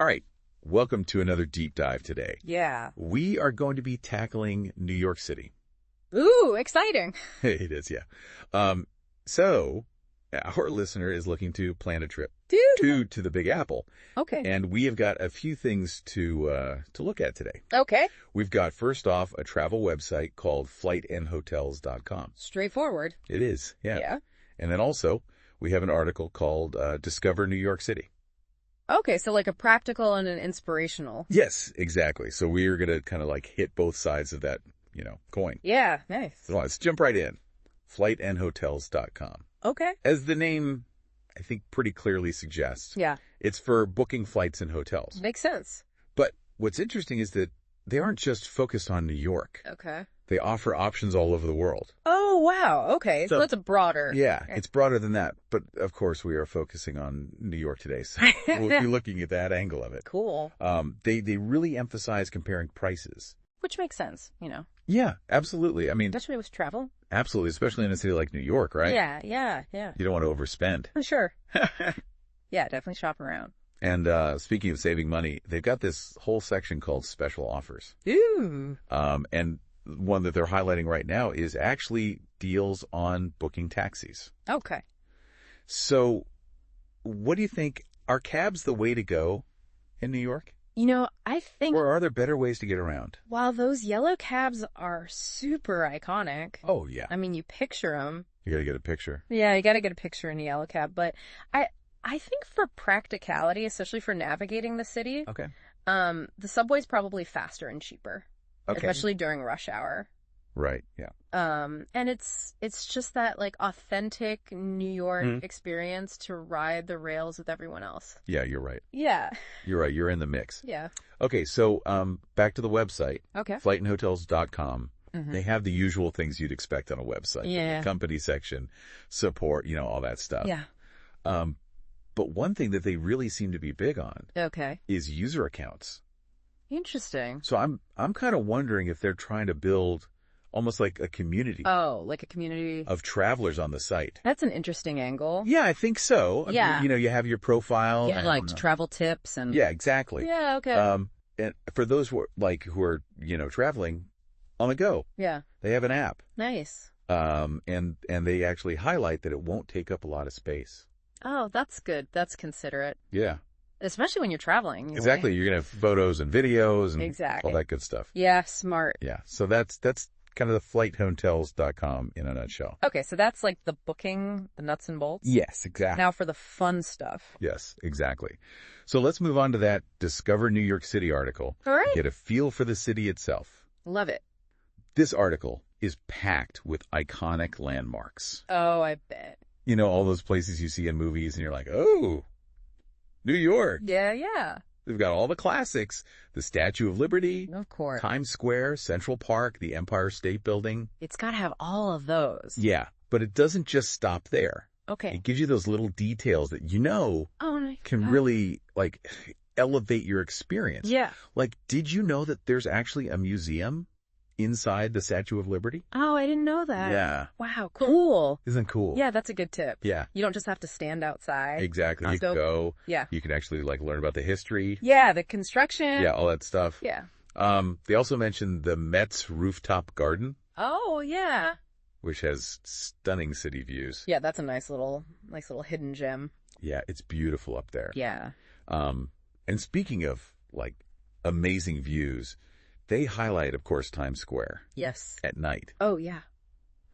All right. Welcome to another deep dive today. Yeah. We are going to be tackling New York City. Ooh, exciting. It is, yeah. So our listener is looking to plan a trip to the Big Apple. Okay. And we have got a few things to look at today. Okay. We've got, first off, a travel website called FlightNHotels.com. Straightforward. It is, yeah. Yeah. And then also, we have an article called Discover New York City. Okay, so like a practical and an inspirational. Yes, exactly. So we are going to kind of like hit both sides of that, coin. Yeah, nice. So let's jump right in. FlightNHotels.com. Okay. As the name, I think, pretty clearly suggests, Yeah. it's for booking flights and hotels. Makes sense. But what's interesting is that they aren't just focused on New York. Okay. They offer options all over the world. Oh, wow. Okay. So that's a broader. Yeah, it's broader than that. But, of course, we are focusing on New York today, so we'll be looking at that angle of it. Cool. They really emphasize comparing prices. Which makes sense, Yeah, absolutely. I mean, especially with travel. absolutely, especially in a city like New York, right? Yeah. You don't want to overspend. Sure. Yeah, definitely shop around. And speaking of saving money, they've got this whole section called special offers. Ooh. And one that they're highlighting right now is actually deals on booking taxis. Okay. So what do you think? Are cabs the way to go in New York? I think Or are there better ways to get around? while those yellow cabs are super iconic, Oh, yeah. I mean, you picture them. You got to get a picture. Yeah, you got to get a picture in a yellow cab. But I think for practicality, especially for navigating the city, Okay. the subway's probably faster and cheaper, Okay. especially during rush hour. Right. Yeah. And it's just that like authentic New York Mhm. experience to ride the rails with everyone else. Yeah, you're right. Yeah. You're right. You're in the mix. Yeah. Okay. So back to the website, Okay. FlightNHotels.com. Mhm. They have the usual things you'd expect on a website. Yeah. The company section, support, all that stuff. Yeah. But one thing that they really seem to be big on Okay. is user accounts. Interesting. So I'm kind of wondering if they're trying to build almost like a community Oh, like a community. of travelers on the site. That's an interesting angle. Yeah, I think so. Yeah. You have your profile. Yeah, and, like travel tips and. yeah, exactly. Yeah. Okay. And for those who are traveling on the go, Yeah. they have an app. Nice. And they actually highlight that it won't take up a lot of space. Oh, that's good. That's considerate. Yeah. Especially when you're traveling. Exactly. You're going to have photos and videos and Exactly. all that good stuff. Yeah, smart. Yeah. So that's kind of the FlightHotels.com in a nutshell. Okay, so that's like the booking, the nuts and bolts. Yes, exactly. Now for the fun stuff. Yes, exactly. So let's move on to that Discover New York City article. All right. Get a feel for the city itself. Love it. This article is packed with iconic landmarks. Oh, I bet. All those places you see in movies and you're like, oh, New York. Yeah. They've got all the classics. The Statue of Liberty, Of course. Times Square, Central Park, the Empire State Building. It's got to have all of those. Yeah, but it doesn't just stop there. Okay. It gives you those little details that Oh, my can God. really elevate your experience. Yeah. Like, did you know that there's actually a museum inside the Statue of Liberty? Oh, I didn't know that. Yeah. Wow, cool. Isn't cool? Yeah, that's a good tip. Yeah. You don't just have to stand outside. Exactly. You That's can dope. go. Yeah. You can actually learn about the history. Yeah, the construction. Yeah, all that stuff. Yeah. They also mentioned the Met's rooftop garden, Oh, yeah. which has stunning city views. Yeah, that's a nice little hidden gem. Yeah, it's beautiful up there. Yeah. And speaking of amazing views, they highlight, of course, Times Square Yes. at night, Oh, yeah.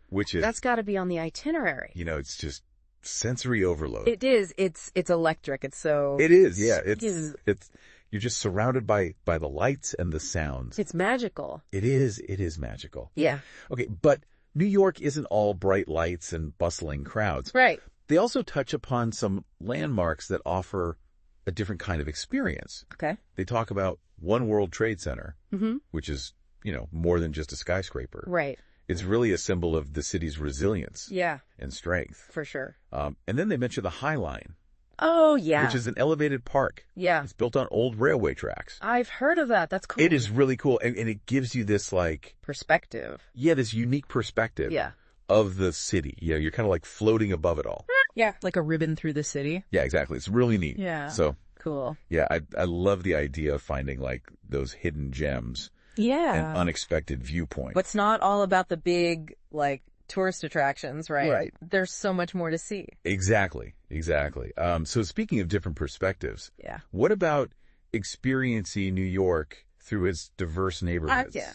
which is, That's got to be on the itinerary. it's just sensory overload. It is. It's electric. It's so. It is, yeah. is. It's you're just surrounded by the lights and the sounds. It's magical. It is magical. Yeah. Okay, but New York isn't all bright lights and bustling crowds. Right. They also touch upon some landmarks that offer a different kind of experience. Okay. They talk about One World Trade Center, Mm-hmm. which is, more than just a skyscraper. Right. It's really a symbol of the city's resilience Yeah, and strength. for sure. And then they mention the High Line, Oh, yeah. which is an elevated park. Yeah. It's built on old railway tracks. I've heard of that. That's cool. It is really cool. And it gives you this Perspective. this unique perspective Yeah. of the city. You're kind of like floating above it all. Yeah. Like a ribbon through the city. Yeah, exactly. It's really neat. Yeah. So Cool. Yeah, I love the idea of finding like those hidden gems and Yeah. unexpected viewpoints. But it's not all about the big, like, tourist attractions, right? Right. There's so much more to see. Exactly. So speaking of different perspectives, Yeah. what about experiencing New York through its diverse neighborhoods? Yeah.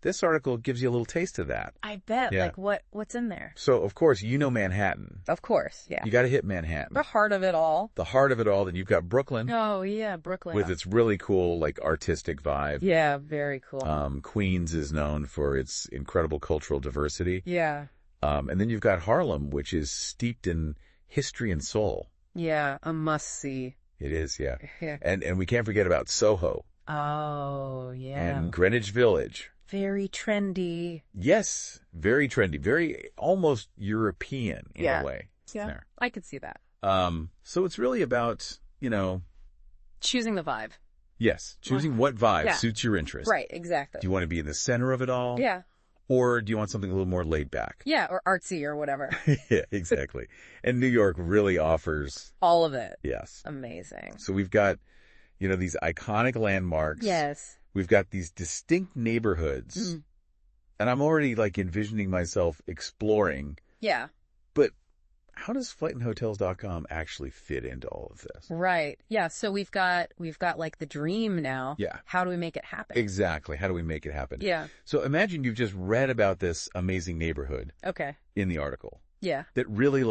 This article gives you a little taste of that. I bet. Yeah. Like, what's in there? So, of course, you know Manhattan. Of course, yeah. You got to hit Manhattan. The heart of it all. The heart of it all. Then you've got Brooklyn Oh, yeah, Brooklyn. with its really cool, like, artistic vibe. Yeah, very cool. Queens is known for its incredible cultural diversity. Yeah. And then you've got Harlem, which is steeped in history and soul. Yeah, a must-see. It is, yeah. Yeah. And we can't forget about Soho Oh, yeah. and Greenwich Village. Very trendy. Yes, very trendy, very almost European in a way. Yeah, There. I could see that. So it's really about, Choosing the vibe. yes, choosing what vibe Yeah. suits your interest. Right, exactly. Do you want to be in the center of it all? Yeah. Or do you want something a little more laid back? Yeah, or artsy or whatever. Yeah, exactly. And New York really offers, All of it. yes. Amazing. So we've got, these iconic landmarks. Yes. We've got these distinct neighborhoods. And I'm already like envisioning myself exploring. Yeah. But how does FlightNHotels.com actually fit into all of this? Right. Yeah, so we've got like the dream now. Yeah. How do we make it happen? Exactly. How do we make it happen? Yeah. So imagine you've just read about this amazing neighborhood Okay. in the article Yeah. that really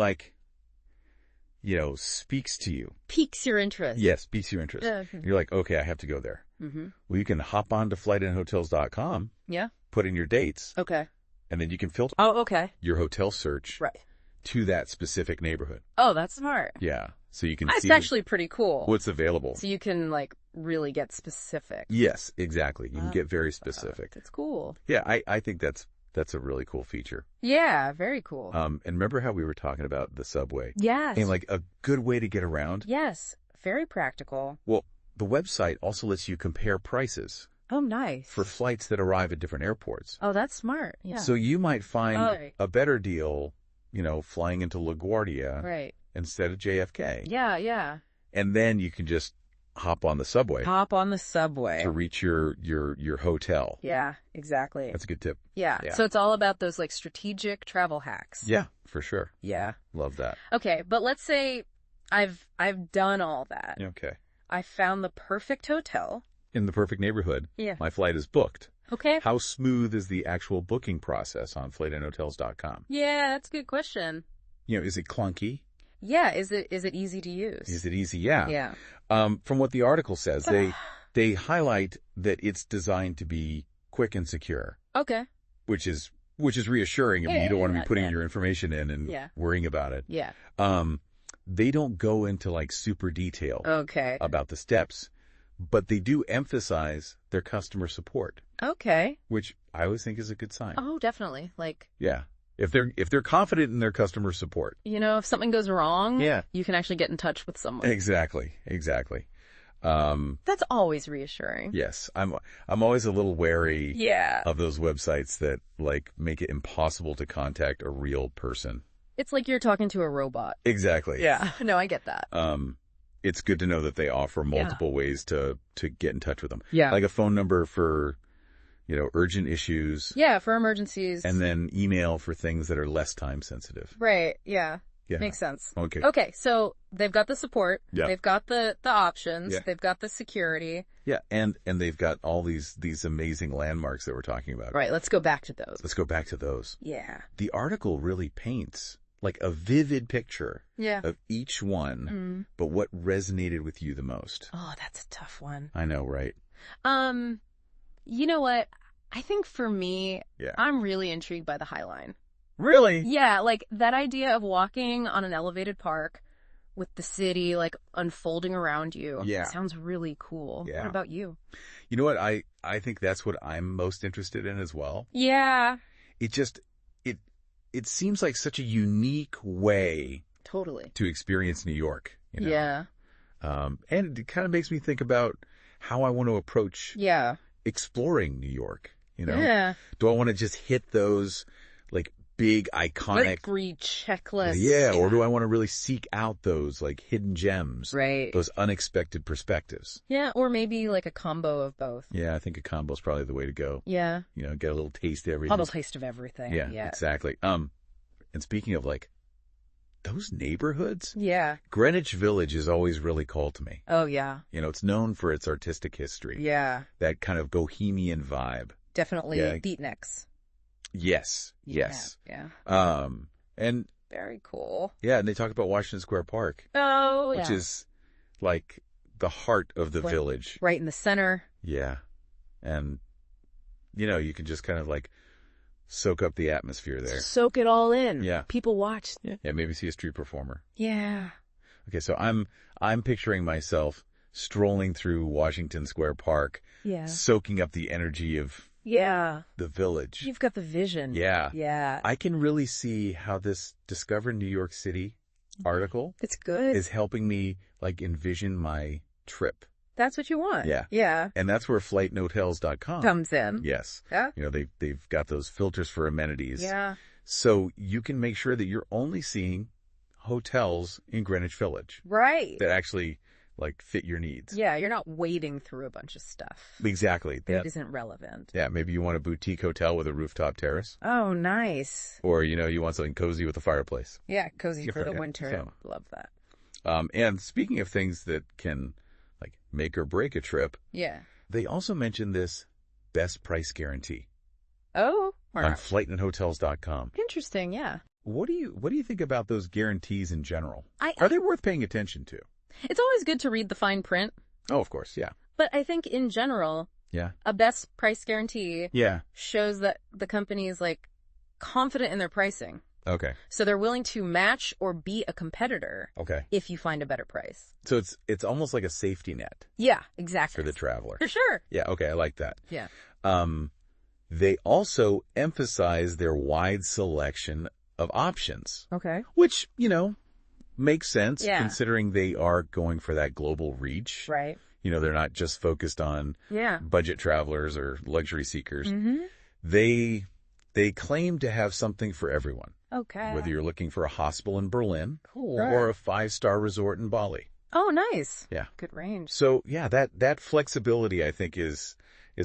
speaks to you. Piques your interest. Yes, piques your interest. Yeah. You're like, okay, I have to go there. Mm-hmm. Well, you can hop on to FlightNHotels.com, Yeah. put in your dates, Okay. and then you can filter Oh, okay. your hotel search Right. to that specific neighborhood. Oh, that's smart. Yeah. So you can That's see actually pretty cool. what's available. So you can like really get specific. Yes, exactly. You can get very specific. That's cool. Yeah, I think that's a really cool feature. Yeah, very cool. And remember how we were talking about the subway? Yes. And like a good way to get around? Yes. Very practical. Well, the website also lets you compare prices Oh, nice. for flights that arrive at different airports. Oh, that's smart. Yeah. So you might find Oh. a better deal, flying into LaGuardia Right. instead of JFK. Yeah, yeah. And then you can just hop on the subway Hop on the subway. to reach your hotel. Yeah, exactly. That's a good tip. Yeah. Yeah. So it's all about those like strategic travel hacks. Yeah, for sure. Yeah. Love that. Okay, but let's say I've done all that. Okay. I found the perfect hotel. In the perfect neighborhood. Yeah. My flight is booked. Okay. How smooth is the actual booking process on FlightNHotels.com? Yeah, that's a good question. Is it clunky? Yeah, is it easy to use? Is it easy? Yeah. Yeah. From what the article says, they highlight that it's designed to be quick and secure, Okay. which is reassuring. I mean, you don't want to be putting yeah. your information in and Yeah. worrying about it. Yeah. They don't go into like super detail Okay. about the steps, but they do emphasize their customer support, Okay. which I always think is a good sign. Oh, definitely. Like, Yeah. If they're confident in their customer support. if something goes wrong, Yeah. you can actually get in touch with someone. Exactly. That's always reassuring. Yes. I'm always a little wary Yeah. of those websites that like make it impossible to contact a real person. It's like you're talking to a robot. Exactly. Yeah. No, I get that. It's good to know that they offer multiple ways to get in touch with them. Yeah. Like a phone number for, urgent issues. Yeah, for emergencies. And then email for things that are less time sensitive. Right. Yeah. Yeah. Makes sense. Okay. Okay, so they've got the support. Yeah. They've got the options. Yeah. They've got the security. Yeah. And they've got all these amazing landmarks that we're talking about. Right. Let's go back to those. Let's go back to those. Yeah. The article really paints like a vivid picture Yeah. of each one, but what resonated with you the most? Oh, that's a tough one. I know, right? You know what? I think for me, Yeah. I'm really intrigued by the High Line. Really? Yeah, like that idea of walking on an elevated park with the city like unfolding around you. Yeah. Sounds really cool. Yeah. What about you? You know what? I think that's what I'm most interested in as well. Yeah. It seems like such a unique way Totally. to experience New York. Yeah. And it kind of makes me think about how I want to approach Yeah. exploring New York. Yeah. Do I want to just hit those like big, iconic... Agree checklist. Yeah, or do I want to really seek out those, like, hidden gems? Right. Those unexpected perspectives. Yeah, or maybe like a combo of both. Yeah, I think a combo is probably the way to go. Yeah. You know, get a little taste of everything. A little taste of everything. Yeah, exactly. And speaking of, like, those neighborhoods, Yeah. Greenwich Village is always really called to me. Oh, yeah. You know, it's known for its artistic history. Yeah. That kind of bohemian vibe. Definitely Yeah. beatniks. Yes. Yeah. And Very cool. yeah, and they talk about Washington Square Park, Oh, which is like the heart of the village. right in the center. Yeah. And, you know, you can just kind of like soak up the atmosphere there. Soak it all in. Yeah. People watch. Yeah, maybe see a street performer. Yeah. Okay, so I'm picturing myself strolling through Washington Square Park, Yeah. soaking up the energy of Yeah. the village. You've got the vision. Yeah. Yeah. I can really see how this Discover New York City article It's good. is helping me like envision my trip. That's what you want. Yeah. Yeah. And that's where FlightNHotels.com Comes in. Yes. Yeah. You know, they've got those filters for amenities. Yeah. So you can make sure that you're only seeing hotels in Greenwich Village Right. that actually like fit your needs. Yeah, you're not wading through a bunch of stuff Exactly. that isn't relevant. Yeah, maybe you want a boutique hotel with a rooftop terrace. Oh, nice. Or, you know, you want something cozy with a fireplace. Yeah, cozy for the Yeah, winter. so. Love that. And speaking of things that can like make or break a trip, Yeah. they also mentioned this best price guarantee Oh, on right. FlightNHotels.com. Interesting. Yeah. What do you think about those guarantees in general? I Are they worth paying attention to? It's always good to read the fine print, Oh, of course, yeah. but I think in general, Yeah. a best price guarantee Yeah. shows that the company is like confident in their pricing. Okay. So they're willing to match or beat a competitor Okay. if you find a better price. So it's almost like a safety net Yeah, exactly. for the traveler. For sure. Yeah, okay, I like that. Yeah. They also emphasize their wide selection of options, Okay. which, you know, makes sense Yeah. considering they are going for that global reach. Right. You know, they're not just focused on Yeah. budget travelers or luxury seekers. Mm-hmm. They claim to have something for everyone, Okay. whether you're looking for a hospital in Berlin Cool. or a 5-star resort in Bali. Oh, nice. Yeah. Good range. So, yeah, that flexibility I think is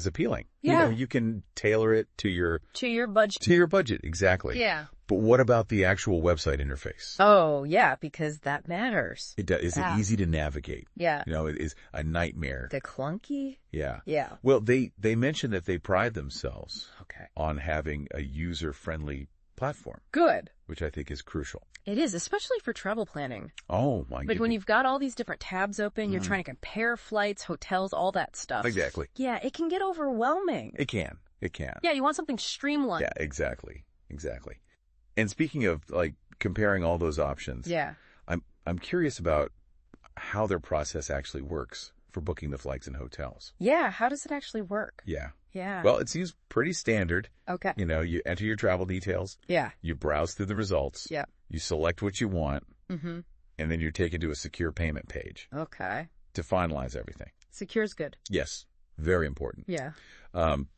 appealing. Yeah. You know, you can tailor it to your To your budget. budget, exactly. Yeah. But what about the actual website interface? Oh, yeah, because that matters. Is Yeah. it easy to navigate? Yeah. You know, it is a nightmare. The clunky? Yeah. Yeah. Well, they mentioned that they pride themselves Okay. on having a user-friendly platform, Good. which I think is crucial. It is, especially for travel planning. Oh, my But goodness. when you've got all these different tabs open, you're trying to compare flights, hotels, all that stuff. Exactly. Yeah, it can get overwhelming. It can. It can. Yeah, you want something streamlined. Yeah, exactly. Exactly. And speaking of like comparing all those options, Yeah. I'm curious about how their process actually works for booking the flights and hotels. Yeah, how does it actually work? Yeah. Yeah. Well, it seems pretty standard. Okay. You know, you enter your travel details, Yeah. you browse through the results, Yeah. you select what you want, Mm-hmm. and then you're taken to a secure payment page Okay. to finalize everything. Secure's good. Yes, very important. Yeah.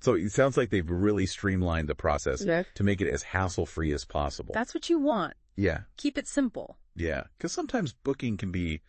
So it sounds like they've really streamlined the process Yeah. to make it as hassle-free as possible. That's what you want. Yeah, Keep it simple. yeah. Because sometimes booking can be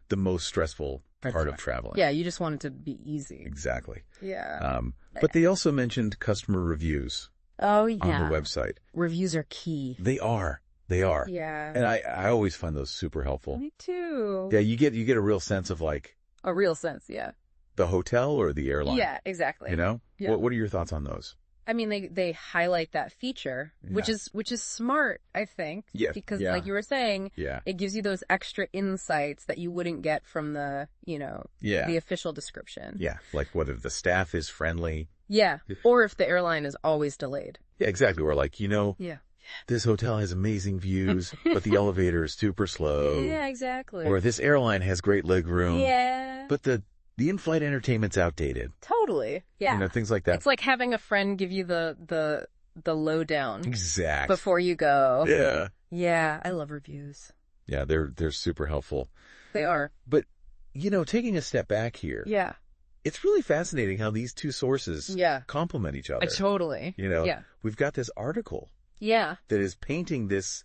the most stressful part of traveling. Yeah, you just want it to be easy. Exactly. Yeah. But they also mentioned customer reviews Oh, on yeah. the website. Reviews are key. They are. They are. Yeah. And I always find those super helpful. Me too. Yeah, you get a real sense of like A real sense, yeah. the hotel or the airline. Yeah, exactly. You know? Yeah. What are your thoughts on those? I mean, they highlight that feature, which Yeah. is smart, I think. Yeah, Because yeah. like you were saying, Yeah. it gives you those extra insights that you wouldn't get from the, Yeah. the official description. Yeah. Like whether the staff is friendly. Yeah. Or if the airline is always delayed. Yeah, exactly. Or like, Yeah. this hotel has amazing views, but the elevator is super slow. Yeah, exactly. Or this airline has great leg room. Yeah. But the in-flight entertainment's outdated. Totally. Yeah. You know, things like that. It's like having a friend give you the lowdown Exactly. before you go. Yeah. Yeah, I love reviews. Yeah, they're super helpful. They are. But, taking a step back here, Yeah. it's really fascinating how these two sources Yeah. complement each other. Totally. You know, Yeah. we've got this article Yeah. that is painting this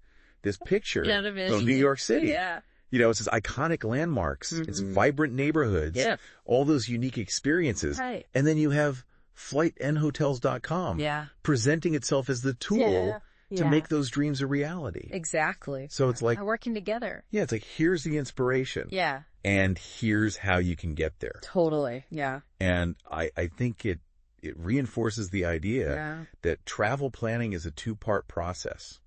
picture Animation. of New York City. Yeah. You know, it's this iconic landmarks, it's vibrant neighborhoods, Yeah. all those unique experiences. Right. And then you have FlightNHotels.com presenting itself as the tool to make those dreams a reality. Exactly. So it's like, working together. yeah, it's like, here's the inspiration. Yeah. And here's how you can get there. Totally. Yeah. And I think it reinforces the idea that travel planning is a two-part process.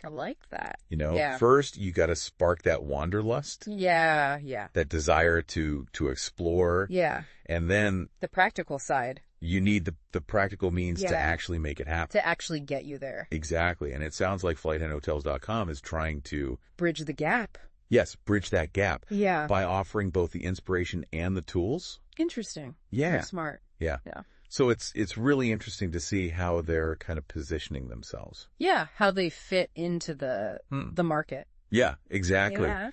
I like that. You know, first you got to spark that wanderlust. Yeah. Yeah. That desire to explore. Yeah. And then the practical side. You need the practical means to actually make it happen. To actually get you there. Exactly. And it sounds like FlightNHotels.com is trying to bridge the gap. Yes, bridge that gap. Yeah. By offering both the inspiration and the tools. Interesting. Yeah. They're smart. Yeah. Yeah. So it's really interesting to see how they're kind of positioning themselves. Yeah, how they fit into the market. Yeah, exactly. Yeah.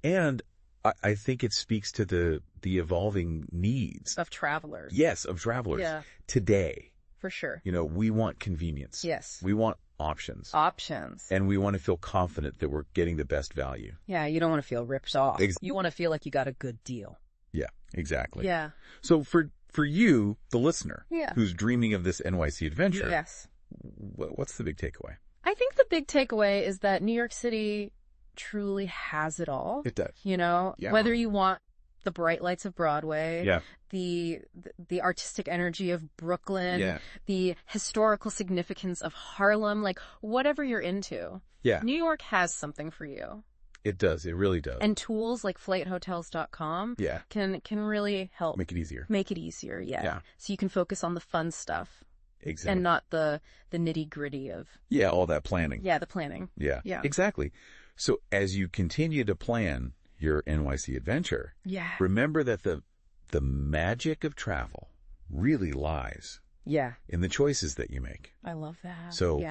And I think it speaks to the evolving needs of travelers. Yes, of travelers. Yeah. Today. For sure. You know, we want convenience. Yes. We want options. Options. And we want to feel confident that we're getting the best value. Yeah, you don't want to feel ripped off. You want to feel like you got a good deal. Yeah, exactly. Yeah. So for you, the listener, yeah, who's dreaming of this NYC adventure, yes, what's the big takeaway? I think the big takeaway is that New York City truly has it all. It does. You know, whether you want the bright lights of Broadway, the artistic energy of Brooklyn, the historical significance of Harlem, like whatever you're into, New York has something for you. It does. It really does. And tools like FlightHotels.com can really help. Make it easier. Make it easier, yeah. So you can focus on the fun stuff. Exactly. And not the nitty-gritty of... Yeah, all that planning. Yeah, the planning. Yeah. Exactly. So as you continue to plan your NYC adventure, remember that the magic of travel really lies in the choices that you make. I love that. So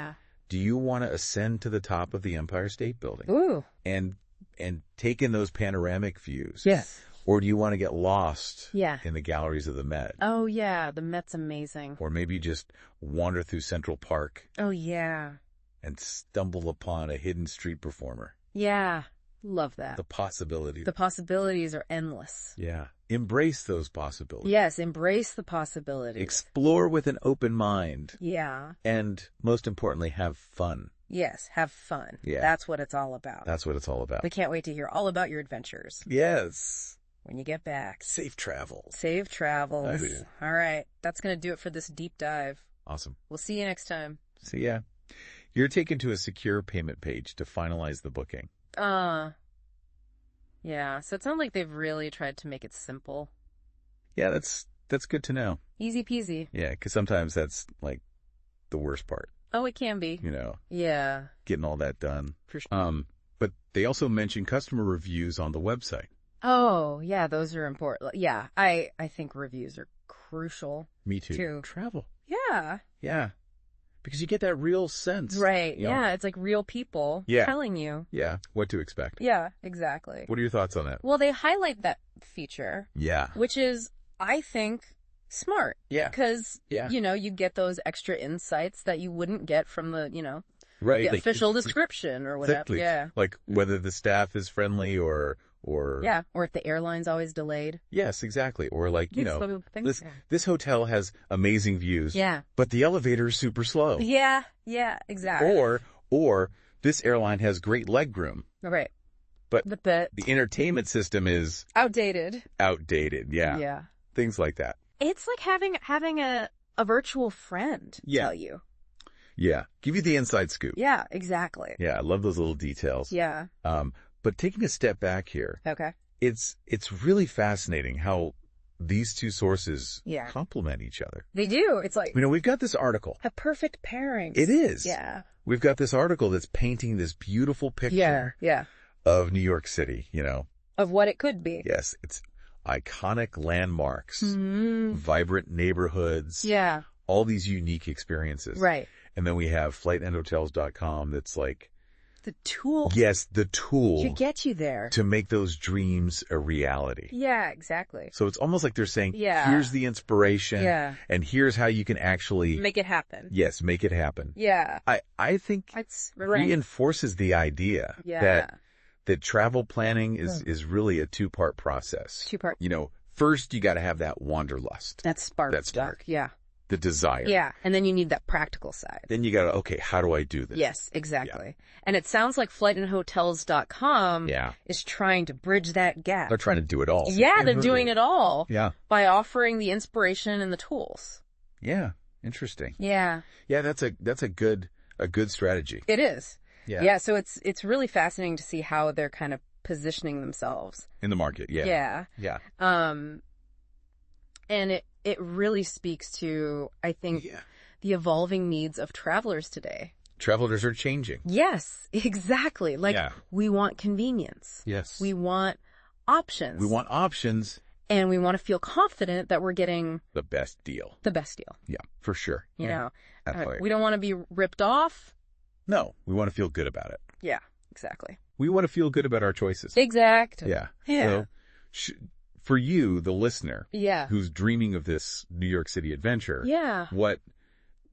do you want to ascend to the top of the Empire State Building? Ooh. And take in those panoramic views? Yes. Or do you want to get lost in the galleries of the Met? Oh, yeah. The Met's amazing. Or maybe just wander through Central Park. Oh, yeah. And stumble upon a hidden street performer. Yeah. Love that. The possibilities. The possibilities are endless. Yeah. Embrace those possibilities. Yes, embrace the possibilities. Explore with an open mind. Yeah. And most importantly, have fun. Yes, have fun. Yeah. That's what it's all about. That's what it's all about. We can't wait to hear all about your adventures. Yes. When you get back. Safe travels. Safe travels. All right. That's going to do it for this deep dive. Awesome. We'll see you next time. See ya. You're taken to a secure payment page to finalize the booking. Yeah. So it sounds like they've really tried to make it simple. Yeah, that's good to know. Easy peasy. Yeah, because sometimes that's like the worst part. Oh, it can be. You know. Yeah. Getting all that done. For sure. But they also mention customer reviews on the website. Oh, yeah, those are important. Yeah, I think reviews are crucial. Me too. To travel. Yeah. Yeah. Because you get that real sense. Right. Yeah, it's like real people telling you. Yeah, what to expect. Yeah, exactly. What are your thoughts on that? Well, they highlight that feature. Yeah. Which is, I think, smart. Yeah. Because, you know, you get those extra insights that you wouldn't get from the, you know, the official description or whatever. Exactly. Yeah. Like whether the staff is friendly or yeah, or if the airline's always delayed. Yes, exactly. Or like, you know, this hotel has amazing views. Yeah. But the elevator is super slow. Yeah, exactly. Or this airline has great legroom. Right. But the entertainment system is outdated. Yeah. Yeah. Things like that. It's like having a virtual friend tell you. Yeah. Give you the inside scoop. Yeah, exactly. Yeah, I love those little details. Yeah. But taking a step back here, it's really fascinating how these two sources complement each other. They do. It's like, you know, we've got this article. A perfect pairing. It is. Yeah. We've got this article that's painting this beautiful picture of New York City, you know. Of what it could be. Yes. It's iconic landmarks, vibrant neighborhoods. Yeah. All these unique experiences. Right. And then we have FlightNHotels.com that's like The tool. Yes, the tool. To get you there. To make those dreams a reality. Yeah, exactly. So it's almost like they're saying, here's the inspiration. Yeah. And here's how you can actually... Make it happen. Yes, make it happen. Yeah. I think it's reinforces the idea that travel planning is really a two-part process. Two-part. First you got to have that wanderlust. That spark. Yeah. The desire. Yeah. And then you need that practical side. Then you got to, okay, how do I do this? Yes, exactly. Yeah. And it sounds like FlightNHotels.com is trying to bridge that gap. They're trying to do it all. Yeah, they're doing it all. Yeah. By offering the inspiration and the tools. Yeah. Interesting. Yeah. Yeah, that's a good strategy. It is. Yeah. Yeah, so it's really fascinating to see how they're kind of positioning themselves in the market. Yeah. Yeah. Yeah. And it really speaks to, I think, the evolving needs of travelers today. Travelers are changing. Yes, exactly. Like, we want convenience. Yes. We want options. We want options. And we want to feel confident that we're getting... the best deal. The best deal. Yeah, for sure. You know, we don't want to be ripped off. No, we want to feel good about it. Yeah, exactly. We want to feel good about our choices. Exactly. Yeah. Yeah. So, for you, the listener, yeah, who's dreaming of this New York City adventure, yeah, what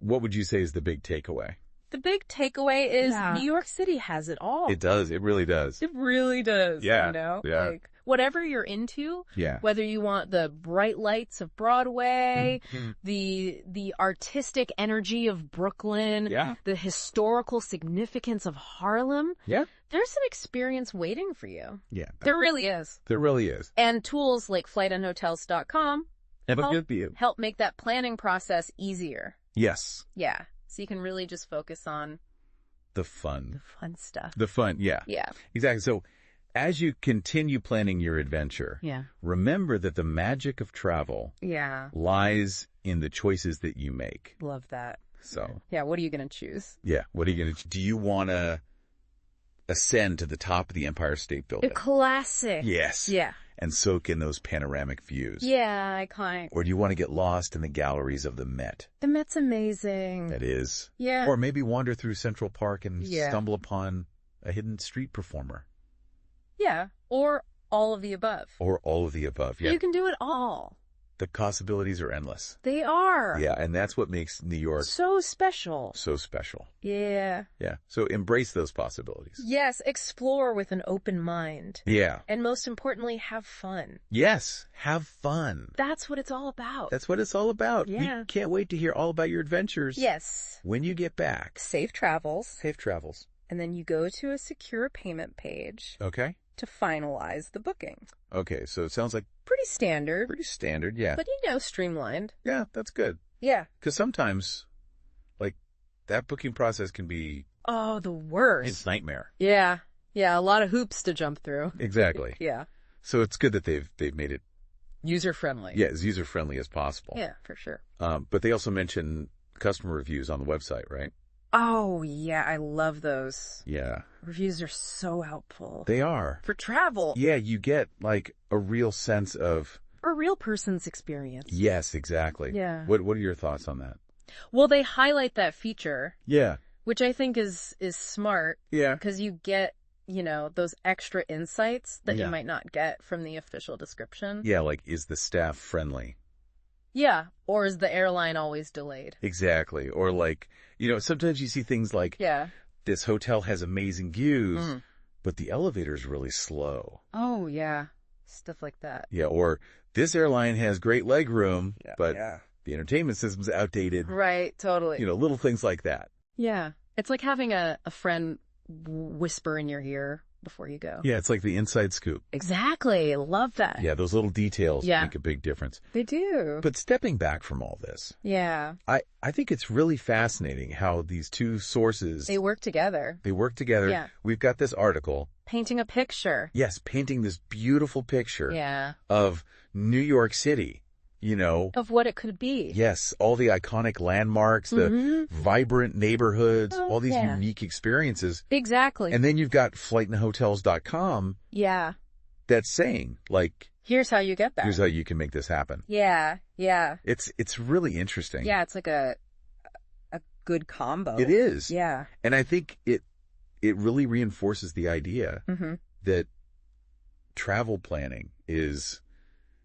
would you say is the big takeaway? The big takeaway is New York City has it all. It does. It really does. It really does. Yeah. You know? Yeah. Like, whatever you're into, whether you want the bright lights of Broadway, the artistic energy of Brooklyn, the historical significance of Harlem, there's an experience waiting for you. Yeah. There really is. There really is. And tools like FlightNHotels.com help make that planning process easier. Yes. Yeah. So you can really just focus on the fun. The fun stuff. The fun, yeah. Yeah. Exactly. So as you continue planning your adventure, remember that the magic of travel lies in the choices that you make. Love that. So. Yeah, what are you going to choose? Yeah, what are you going to... Do you want to ascend to the top of the Empire State Building? A classic. Yes. Yeah. And soak in those panoramic views. Yeah, iconic. Or do you want to get lost in the galleries of the Met? The Met's amazing. That is. Yeah. Or maybe wander through Central Park and stumble upon a hidden street performer. Yeah. Or all of the above. Or all of the above, yeah. You can do it all. The possibilities are endless. They are. Yeah, and that's what makes New York so special. So special. Yeah. Yeah. So embrace those possibilities. Yes, explore with an open mind. Yeah. And most importantly, have fun. Yes, have fun. That's what it's all about. That's what it's all about. Yeah. We can't wait to hear all about your adventures. Yes. When you get back. Safe travels. Safe travels. And then you go to a secure payment page. Okay. To finalize the booking. Okay, so it sounds like... Pretty standard. Pretty standard, yeah. But, streamlined. Yeah, that's good. Yeah. Because sometimes, like, that booking process can be... Oh, the worst. It's nightmare. Yeah. Yeah, a lot of hoops to jump through. Exactly. Yeah. So it's good that they've made it... user-friendly. Yeah, as user-friendly as possible. Yeah, for sure. But they also mention customer reviews on the website, right? Oh, yeah, I love those. Yeah. Reviews are so helpful. They are. For travel. Yeah, you get, like, a real sense of... A real person's experience. Yes, exactly. Yeah. What are your thoughts on that? Well, they highlight that feature. Yeah. Which I think is smart. Yeah. Because you get, those extra insights that you might not get from the official description. Yeah, like, is the staff friendly? Yeah. Or is the airline always delayed? Exactly. Or like, sometimes you see things like, this hotel has amazing views, but the elevator's really slow. Oh, yeah. Stuff like that. Yeah. Or this airline has great leg room, but the entertainment system's outdated. Right. Totally. Little things like that. Yeah. It's like having a friend whisper in your ear before you go. Yeah, it's like the inside scoop. Exactly. Love that. Yeah, those little details make a big difference. They do. But stepping back from all this. Yeah. I think it's really fascinating how these two sources... They work together. Yeah. We've got this article. Painting a picture. Yes, painting this beautiful picture. Yeah. Of New York City. Of what it could be. Yes, all the iconic landmarks, the vibrant neighborhoods, all these unique experiences. Exactly. And then you've got FlightNHotels.com. Yeah. That's saying, like... Here's how you get there. Here's how you can make this happen. Yeah, yeah. It's really interesting. Yeah, it's like a good combo. It is. Yeah. And I think it it really reinforces the idea that travel planning is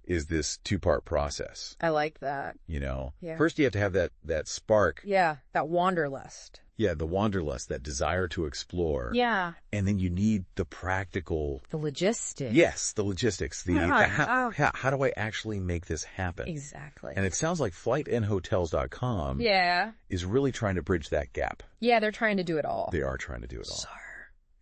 this two-part process. I like that. You know, first you have to have that spark. Yeah, that wanderlust. Yeah, the wanderlust, that desire to explore. Yeah. And then you need the practical. The logistics. Yes, the logistics. How do I actually make this happen? Exactly. And it sounds like FlightNHotels.com is really trying to bridge that gap. Yeah, they're trying to do it all. They are trying to do it all. Sorry.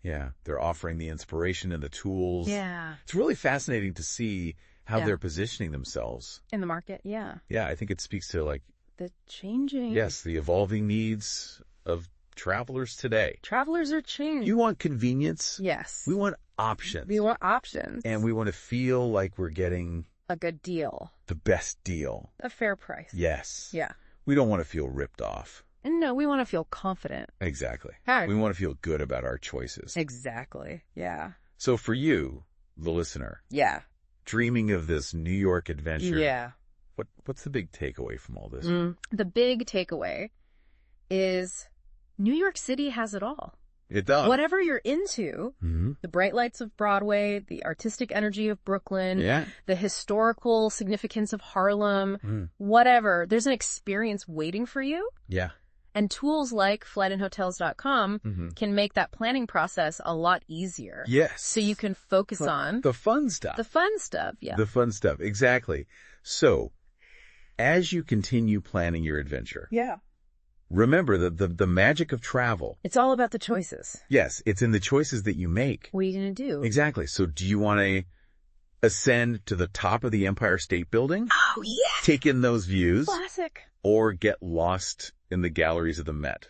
Yeah, they're offering the inspiration and the tools. Yeah. It's really fascinating to see how they're positioning themselves. In the market, yeah. Yeah, I think it speaks to like the changing. Yes, the evolving needs of travelers today. Travelers are changing. You want convenience? Yes. We want options. We want options. And we want to feel like we're getting a good deal. The best deal. A fair price. Yes. Yeah. We don't want to feel ripped off. No, we want to feel confident. Exactly. How? We want to feel good about our choices. Exactly. Yeah. So for you, the listener. Yeah. Dreaming of this New York adventure. Yeah. What's the big takeaway from all this? The big takeaway is New York City has it all. It does. Whatever you're into, the bright lights of Broadway, the artistic energy of Brooklyn, the historical significance of Harlem, whatever, there's an experience waiting for you. Yeah. And tools like FlightNHotels.com can make that planning process a lot easier. Yes. So you can focus on the fun stuff. The fun stuff, yeah. The fun stuff, exactly. So, as you continue planning your adventure, remember that the magic of travel. It's all about the choices. Yes, it's in the choices that you make. What are you going to do? Exactly. So do you want to ascend to the top of the Empire State Building? Oh, yeah. Take in those views. Classic. Or get lost in the galleries of the Met?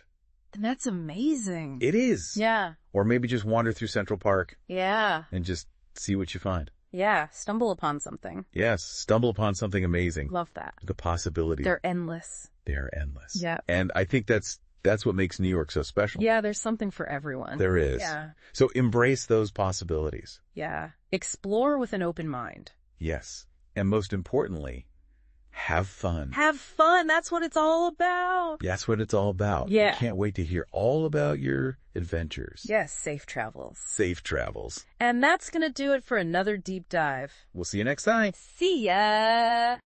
The Met's amazing. It is. Yeah. Or maybe just wander through Central Park. Yeah. And just see what you find. Yeah, stumble upon something. Yes, stumble upon something amazing. Love that. The possibility. They're endless. They're endless. Yeah. And I think that's what makes New York so special. Yeah, there's something for everyone. There is. Yeah. So embrace those possibilities. Yeah. Explore with an open mind. Yes. And most importantly, have fun. Have fun. That's what it's all about. That's what it's all about. Yeah. I can't wait to hear all about your adventures. Yes, safe travels. Safe travels. And that's going to do it for another deep dive. We'll see you next time. See ya.